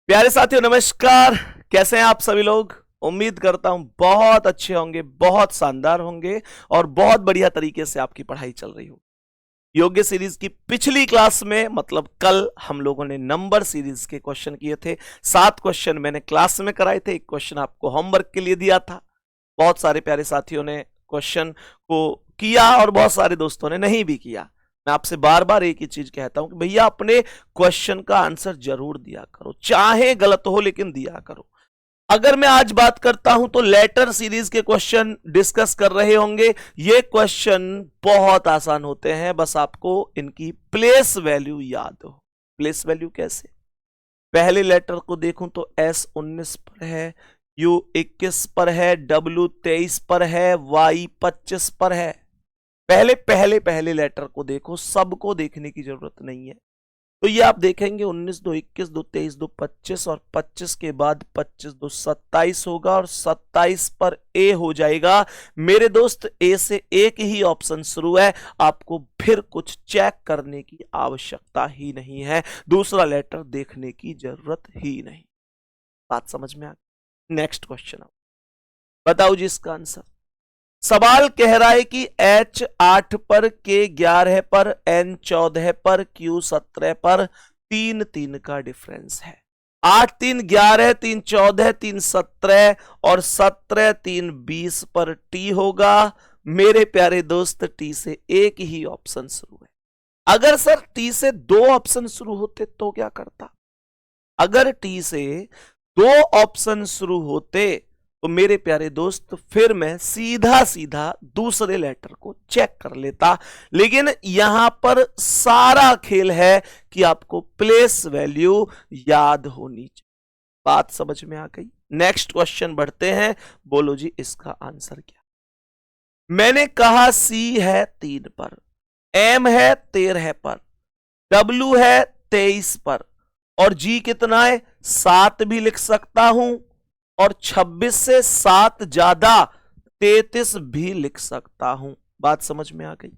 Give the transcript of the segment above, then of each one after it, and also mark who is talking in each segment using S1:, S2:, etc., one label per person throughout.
S1: प्यारे साथियों नमस्कार। कैसे हैं आप सभी लोग? उम्मीद करता हूं बहुत अच्छे होंगे, बहुत शानदार होंगे और बहुत बढ़िया तरीके से आपकी पढ़ाई चल रही हो। योग्य सीरीज की पिछली क्लास में मतलब कल हम लोगों ने नंबर सीरीज के क्वेश्चन किए थे। 7 क्वेश्चन मैंने क्लास में कराए थे, एक क्वेश्चन आपको होमवर्क के लिए दिया था। बहुत सारे प्यारे साथियों ने क्वेश्चन को किया और बहुत सारे दोस्तों ने नहीं भी किया। मैं आपसे बार बार एक ही चीज कहता हूं कि भैया अपने क्वेश्चन का आंसर जरूर दिया करो, चाहे गलत हो लेकिन दिया करो। अगर मैं आज बात करता हूं तो लेटर सीरीज के क्वेश्चन डिस्कस कर रहे होंगे। ये क्वेश्चन बहुत आसान होते हैं, बस आपको इनकी प्लेस वैल्यू याद हो। प्लेस वैल्यू कैसे? पहले लेटर को देखूं तो एस 19 पर है, यू 21 पर है, डब्ल्यू 23 पर है, वाई 25 पर है। पहले पहले पहले लेटर को देखो, सबको देखने की जरूरत नहीं है। तो ये आप देखेंगे 19 2 21 2 23 2 25 और 25 के बाद 25 2 27 होगा और 27 पर ए हो जाएगा। मेरे दोस्त ए से एक ही ऑप्शन शुरू है, आपको फिर कुछ चेक करने की आवश्यकता ही नहीं है, दूसरा लेटर देखने की जरूरत ही नहीं। बात समझ में आ गई? नेक्स्ट क्वेश्चन बताओ जी इसका आंसर। सवाल कह रहा है कि H 8 पर, K 11 पर, N 14 पर, Q 17 पर 3 3 का डिफरेंस है। 8 3 11, 3 14, 3 17 और 17 3 20 पर T होगा। मेरे प्यारे दोस्त T से एक ही ऑप्शन शुरू है। अगर सर T से 2 ऑप्शन शुरू होते तो क्या करता? अगर T से 2 ऑप्शन शुरू होते तो मेरे प्यारे दोस्त फिर मैं सीधा सीधा दूसरे लेटर को चेक कर लेता, लेकिन यहां पर सारा खेल है कि आपको प्लेस वैल्यू याद होनी चाहिए। बात समझ में आ गई? नेक्स्ट क्वेश्चन बढ़ते हैं। बोलो जी इसका आंसर क्या? मैंने कहा C है 3 पर, M है 13 पर, W है 23 पर और G कितना है? 7 भी लिख सकता हूं और 26 से 7 ज्यादा 33 भी लिख सकता हूं। बात समझ में आ गई?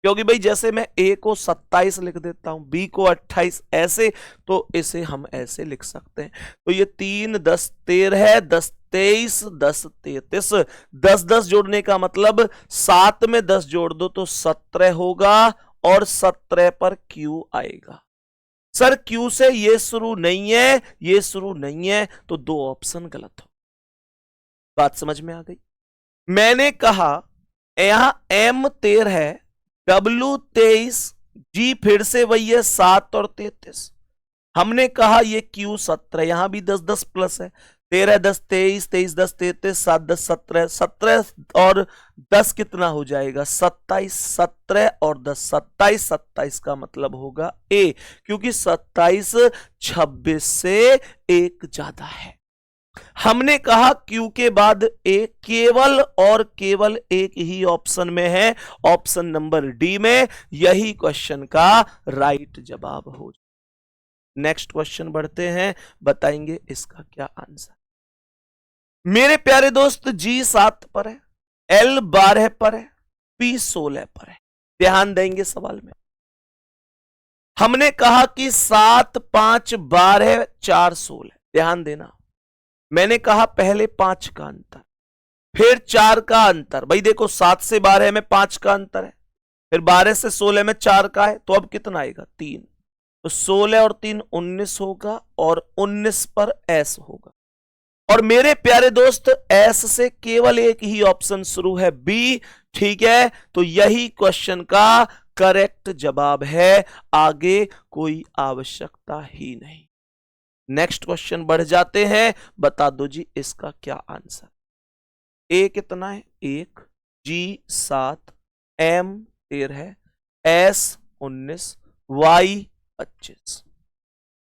S1: क्योंकि भाई जैसे मैं A को 27 लिख देता हूं, B को 28, ऐसे तो इसे हम ऐसे लिख सकते हैं। तो ये 3 10 13, 10 23, 10 33, 10 10 जोड़ने का मतलब 7 में 10 जोड़ दो तो 17 होगा और 17 पर Q आएगा। सर Q से ये शुरू नहीं है, ये शुरू नहीं है, तो 2 ऑप्शन गलत हो। बात समझ में आ गई? मैंने कहा यहां M 13 है, W 23, G फिर से वही है 7 और 33। हमने कहा ये Q 17, यहां भी 10 10 प्लस है, 13 10 23, 23 10 33, 7 10 17, 17 और 10 कितना हो जाएगा? 27, 17 और 10 27, 27 का मतलब होगा A, क्योंकि 27 26 से एक ज्यादा है। हमने कहा Q के बाद A केवल और केवल एक ही ऑप्शन में है, ऑप्शन नंबर डी में। यही क्वेश्चन का राइट जवाब हो। नेक्स्ट क्वेश्चन बढ़ते हैं, बताएंगे इसका क्या आंसर। मेरे प्यारे दोस्त G 7 पर है, L 12 पर है, P 16 पर है। ध्यान देंगे सवाल में। हमने कहा कि 7 5 12 4 16। ध्यान देना, मैंने कहा पहले 5 का अंतर, फिर 4 का अंतर। भाई देखो 7 से 12 में 5 का अंतर है, फिर 12 से 16 में 4 का है, तो अब कितना आएगा? 3। तो 16 और 3 19 होगा और 19 पर S होगा। और मेरे प्यारे दोस्त S से केवल एक ही ऑप्शन शुरू है, B। ठीक है, तो यही क्वेश्चन का करेक्ट जवाब है, आगे कोई आवश्यकता ही नहीं। नेक्स्ट क्वेश्चन बढ़ जाते हैं, बता दो जी इसका क्या आंसर। A कितना है? 1, G 7, M 13, S 19, Y 25।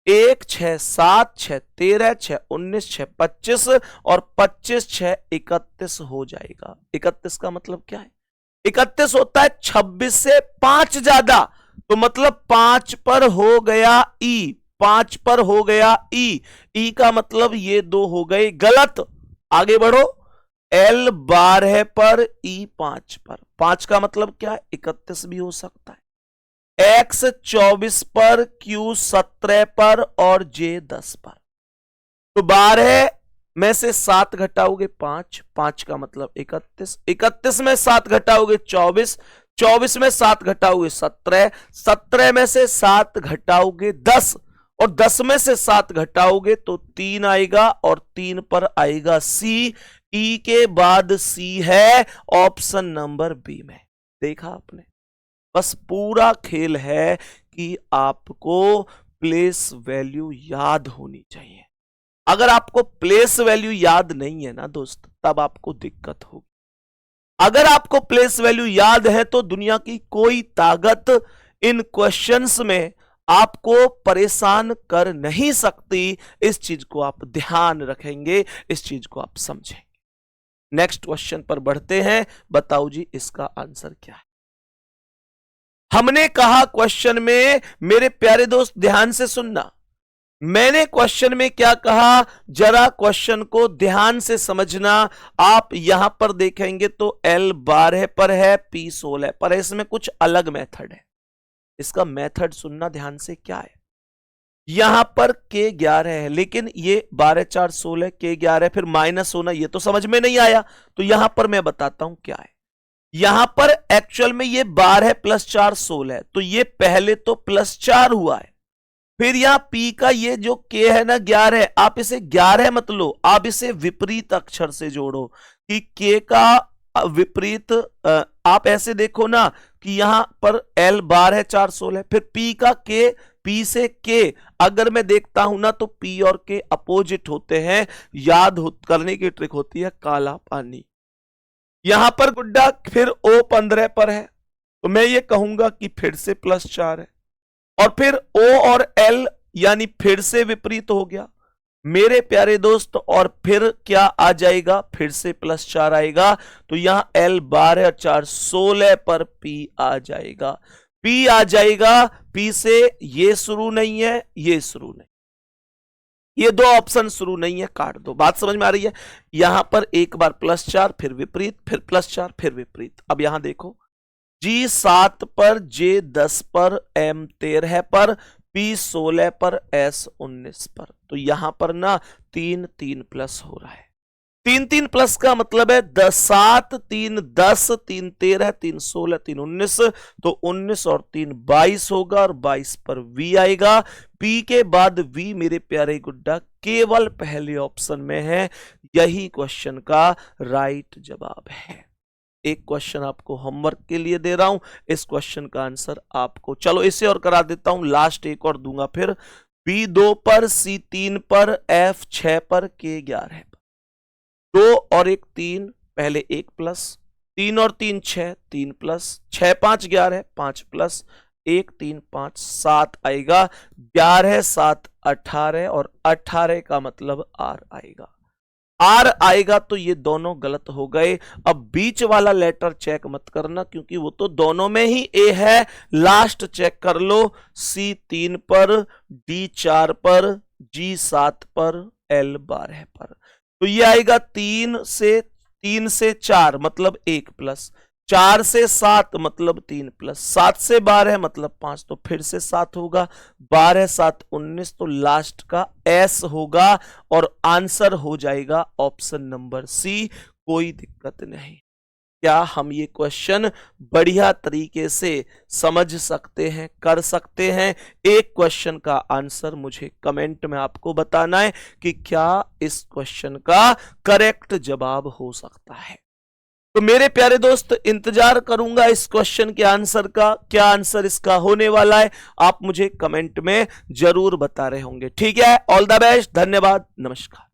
S1: 1 6 7 6 13 6 19 6 25 और 25 6 31 हो जाएगा। 31 का मतलब क्या है? 31 होता है 26 से 5 ज्यादा, तो मतलब 5 पर हो गया E, 5 पर हो गया E का मतलब ये 2 हो गए गलत। आगे बढ़ो, L 12 पर, E 5 पर। 5 का मतलब क्या है? 31 भी हो सकता है। x 24 पर, q 17 पर और j 10 पर। तो 12 में से 7 घटाओगे 5, 5 का मतलब 31, 31 में 7 घटाओगे 24, 24 में 7 घटाओगे 17, 17 में से 7 घटाओगे 10 और 10 में से 7 घटाओगे तो 3 आएगा और 3 पर आएगा C। E के बाद C है ऑप्शन नंबर बी में। देखा आपने, बस पूरा खेल है कि आपको प्लेस वैल्यू याद होनी चाहिए। अगर आपको प्लेस वैल्यू याद नहीं है ना दोस्त, तब आपको दिक्कत होगी। अगर आपको प्लेस वैल्यू याद है तो दुनिया की कोई ताकत इन क्वेश्चंस में आपको परेशान कर नहीं सकती। इस चीज को आप ध्यान रखेंगे, इस चीज को आप समझेंगे। नेक्स्ट क्वेश्चन पर बढ़ते हैं। बताओ जी इसका आंसर क्या है। हमने कहा क्वेश्चन में, मेरे प्यारे दोस्त ध्यान से सुनना, मैंने क्वेश्चन में क्या कहा, जरा क्वेश्चन को ध्यान से समझना। आप यहां पर देखेंगे तो L 12 पर है, P 16 पर है। इसमें कुछ अलग मेथड है, इसका मेथड सुनना ध्यान से। क्या है, यहां पर K 11 है, लेकिन ये 12 4 16, K 11 फिर माइनस होना, ये तो समझ में नहीं आया। तो यहां पर मैं बताता हूं क्या है। यहां पर एक्चुअल में ये 12 प्लस 4 16 है, तो ये पहले तो प्लस 4 हुआ है। फिर यहां P का ये जो K है ना 11, आप इसे 11 मत लो, आप इसे विपरीत अक्षर से जोड़ो कि K का विपरीत। आप ऐसे देखो ना कि यहां पर L 12 4 16, फिर P का K, P से K अगर मैं देखता हूं ना तो P और K अपोजिट होते हैं। याद करने की ट्रिक होती है काला पानी। यहां पर गुड्डा फिर O 15 पर है, तो मैं ये कहूंगा कि फिर से प्लस 4 है। और फिर O और L यानी फिर से विपरीत हो गया मेरे प्यारे दोस्त, और फिर क्या आ जाएगा, फिर से प्लस 4 आएगा। तो यहां L 12 और 4 16 पर P आ जाएगा, P आ जाएगा। P से ये शुरू नहीं है, ये शुरू नहीं, ये दो ऑप्शन शुरू नहीं है, काट दो। बात समझ में आ रही है। यहां पर एक बार प्लस 4 फिर विपरीत, फिर प्लस 4 फिर विपरीत। अब यहां देखो, G 7 पर, J 10 पर, M 13 पर, P 16 पर, S 19 पर। तो यहां पर ना 3 3 प्लस हो रहा है। 3 3 प्लस का मतलब है 10 7 3 10 3 13 3 16 3 19, तो 19 और 3 22 होगा और 22 पर V आएगा। P के बाद V मेरे प्यारे गुड्डा केवल पहले ऑप्शन में है। यही क्वेश्चन का राइट जवाब है। एक क्वेश्चन आपको होमवर्क के लिए दे रहा हूं, इस क्वेश्चन का आंसर आपको, चलो इसे और करा देता हूं, लास्ट एक और दूंगा फिर। B 2 पर, C 3 पर, F 6 पर, K 11 पर। 2 और 1 3, पहले 1 प्लस, 3 और 3 6, 3 प्लस, 6 5 11, 5 प्लस 1 3 5 7 आएगा। 11 7 18 और 18 का मतलब R आएगा। R आएगा तो ये दोनों गलत हो गए। अब बीच वाला लेटर चेक मत करना, क्योंकि वो तो दोनों में ही A है। लास्ट चेक कर लो, C 3 पर, D 4 पर, G 7 पर, L 12 पर। तो ये आएगा 3 से 4 मतलब 1 प्लस, 4 से 7 मतलब 3 प्लस, 7 से 12 मतलब 5, तो फिर से 7 होगा। 12 7 19, तो लास्ट का S होगा और आंसर हो जाएगा ऑप्शन नंबर C। कोई दिक्कत नहीं। क्या हम ये क्वेश्चन बढ़िया तरीके से समझ सकते हैं, कर सकते हैं? एक क्वेश्चन का आंसर मुझे कमेंट में आपको बताना है कि क्या इस क्वेश्चन का करेक्ट जवाब हो सकता है। तो मेरे प्यारे दोस्त इंतजार करूंगा इस क्वेश्चन के आंसर का। क्या आंसर इसका होने वाला है आप मुझे कमेंट में जरूर बता रहे होंगे। ठीक है, ऑल द बेस्ट, धन्यवाद, नमस्कार।